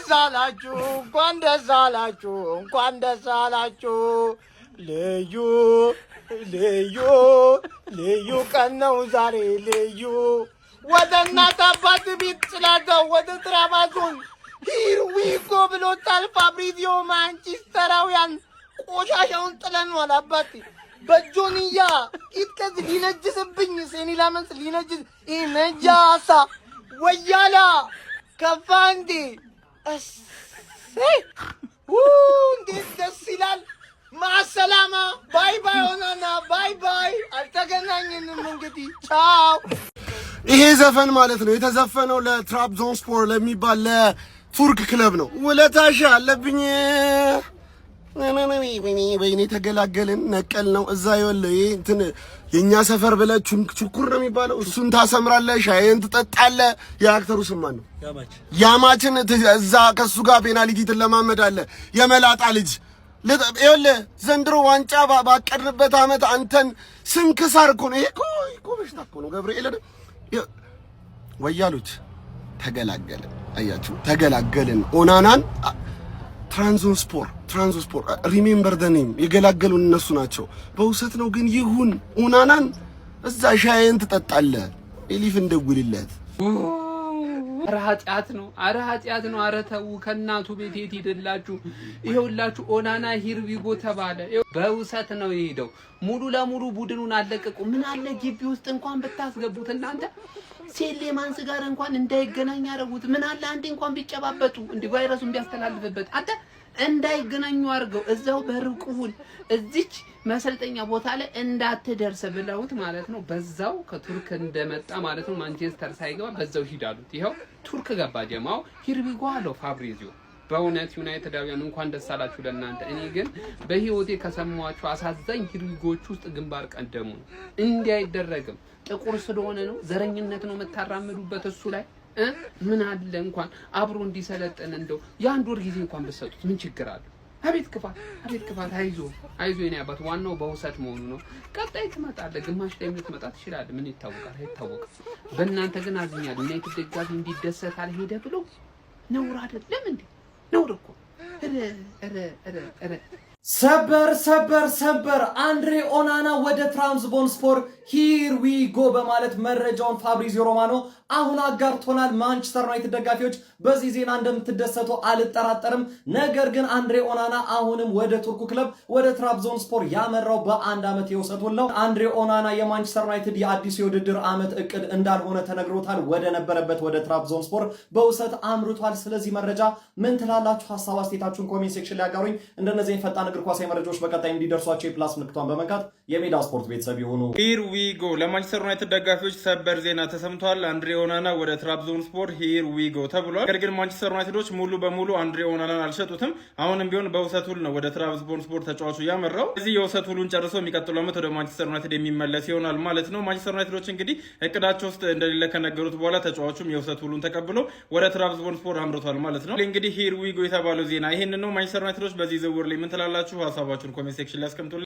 ደስ አላችሁ እንኳን ደስ አላችሁ እንኳን ደስ አላችሁ ልዩ ልዩ ልዩ ቀን ነው ዛሬ ልዩ ወደ እናት አባት ቤት ስላደው ወደ ትራባዞን ሂር ዊጎ ብሎታል ፋብሪዚዮ ማንቸስተራውያን ቆሻሻውን ጥለናል አባቴ በጆንያ ይጥቀዝ ሊነጅስብኝ ሴኒ ላመንስ ሊነጅስ ነጃሳ ወያላ ከፋንዲ እንዴት ደስ ይላል ማሰላማ ባይ ባይ ሆናና ባይ ባይ አልተገናኘንም እንግዲህ ቻው ይሄ ዘፈን ማለት ነው የተዘፈነው ለትራብዞንስፖር ለሚባል ለቱርክ ክለብ ነው ውለታሽ አለብኝ ወይኔ ተገላገልን ነቀል ነው እዛ ይወለው ይሄ እንትን የኛ ሰፈር ብለህ ቹኩር ነው የሚባለው እሱን ታሰምራለህ ሻይን ትጠጣለህ የአክተሩ ስም ማን ነው ያማችን እዛ ከሱ ጋር ፔናልቲ ትለማመዳለህ የመላጣ ልጅ ይኸውልህ ዘንድሮ ዋንጫ ባቀድንበት አመት አንተን ስንክሳር እኮ ነው ይሄ እኮ በሽታ እኮ ነው ገብርኤል ወያሉት ተገላገልን አያችሁ ተገላገልን ኦናናን ትራንስፖርት ሪሜምበር ዘ ኔም የገላገሉን እነሱ ናቸው በውሰት ነው ግን ይሁን ኦናናን እዛ ሻይን ትጠጣለህ ኤሊፍ እንደጉልለት ኃጢአት ነው ኧረ ተው ከናቱ ቤት የት ሄደላችሁ ይሄውላችሁ ኦናና ሂርቢጎ ተባለ በውሰት ነው የሄደው ሙሉ ለሙሉ ቡድኑን አለቀቁ ምን አለ ግቢ ውስጥ እንኳን ብታስገቡት እናንተ ሴሌማንስ ጋር እንኳን እንዳይገናኝ ያረጉት ምን አለ አንዴ እንኳን ቢጨባበጡ እንዲ ቫይረሱን ቢያስተላልፍበት አንተ እንዳይገናኙ አርገው እዛው በርቁሁን እዚች መሰልጠኛ ቦታ ላይ እንዳትደርስ ብለውት ማለት ነው በዛው ከቱርክ እንደመጣ ማለት ነው ማንቸስተር ሳይገባ በዛው ሂዳሉት ይሄው ቱርክ ገባ ጀማው ሂርቢጎ አለው ፋብሪዚዮ በእውነት ዩናይትዳውያን እንኳን ደስ አላችሁ ለእናንተ እኔ ግን በህይወቴ ከሰማኋቸው አሳዛኝ ሂርቢጎች ውስጥ ግንባር ቀደሙ እንዲህ አይደረግም ጥቁር ስለሆነ ነው ዘረኝነት ነው መታራመዱበት እሱ ላይ ምን አለ እንኳን አብሮ እንዲሰለጥን እንደው የአንድ ወር ጊዜ እንኳን በሰጡት ምን ችግር አለ አቤት ክፋት አይዞ የኔ አባት ዋናው በውሰት መሆኑ ነው ቀጣይ ትመጣለህ ግማሽ ላይ ልትመጣ ትችላለህ ምን ይታወቃል አይታወቅም በእናንተ ግን አዝኛለሁ ዩናይትድ ደጋፊ እንዲደሰት አልሄደ ብሎ ነውር አይደለም እንዴ ነውር እኮ ሰበር አንድሬ ኦናና ወደ ትራብዞንስፖር ሂር ዊ ጎ በማለት መረጃውን ፋብሪዚዮ ሮማኖ አሁን አጋርቶናል ማንቸስተር ዩናይትድ ደጋፊዎች በዚህ ዜና እንደምትደሰቱ አልጠራጠርም ነገር ግን አንድሬ ኦናና አሁንም ወደ ቱርኩ ክለብ ወደ ትራብዞንስፖር ያመራው በአንድ አመት የውሰቱን ነው አንድሬ ኦናና የማንቸስተር ዩናይትድ የአዲስ የውድድር አመት እቅድ እንዳልሆነ ተነግሮታል ወደ ነበረበት ወደ ትራብዞንስፖር በውሰት አምርቷል ስለዚህ መረጃ ምን ትላላችሁ ሐሳብ አስተያየታችሁን ኮሜንት ሴክሽን ላይ አጋሩኝ እንደነዚህ ፈጣን እግር ኳስ መረጃዎች በቀጣይ እንዲደርሷቸው የፕላስ ምልክቷን በመንካት የሜዳ ስፖርት ቤተሰብ ይሁኑ ሂር ዊ ጎ ለማንቸስተር ዩናይትድ ደጋፊዎች ሰበር ዜና ተሰምቷል አንድሬ ኦናና ወደ ትራብዞንስፖር ሂር ዊ ጎ ተብሏል ነገር ግን ማንቸስተር ዩናይትዶች ሙሉ በሙሉ አንድሬ ኦናናን አልሸጡትም አሁንም ቢሆን በውሰት ውል ነው ወደ ትራብዞንስፖር ተጫዋቹ ያመራው እዚህ የውሰት ውሉን ጨርሶ የሚቀጥለው ዓመት ወደ ማንቸስተር ዩናይትድ የሚመለስ ይሆናል ማለት ነው ማንቸስተር ዩናይትዶች እንግዲህ እቅዳቸው ውስጥ እንደሌለ ከነገሩት በኋላ ተጫዋቹም የውሰት ውሉን ተቀብሎ ወደ ትራብዞንስፖር አምርቷል ማለት ነው እንግዲህ ሂር ዊ ጎ የተባለው ዜና ይሄንን ነው ማንቸስተር ዩናይትዶች በዚህ ዝውውር ላይ ምን ትላላችሁ ሐሳባችሁን ኮሜንት ሴክሽን ላይ አስቀምጡልኝ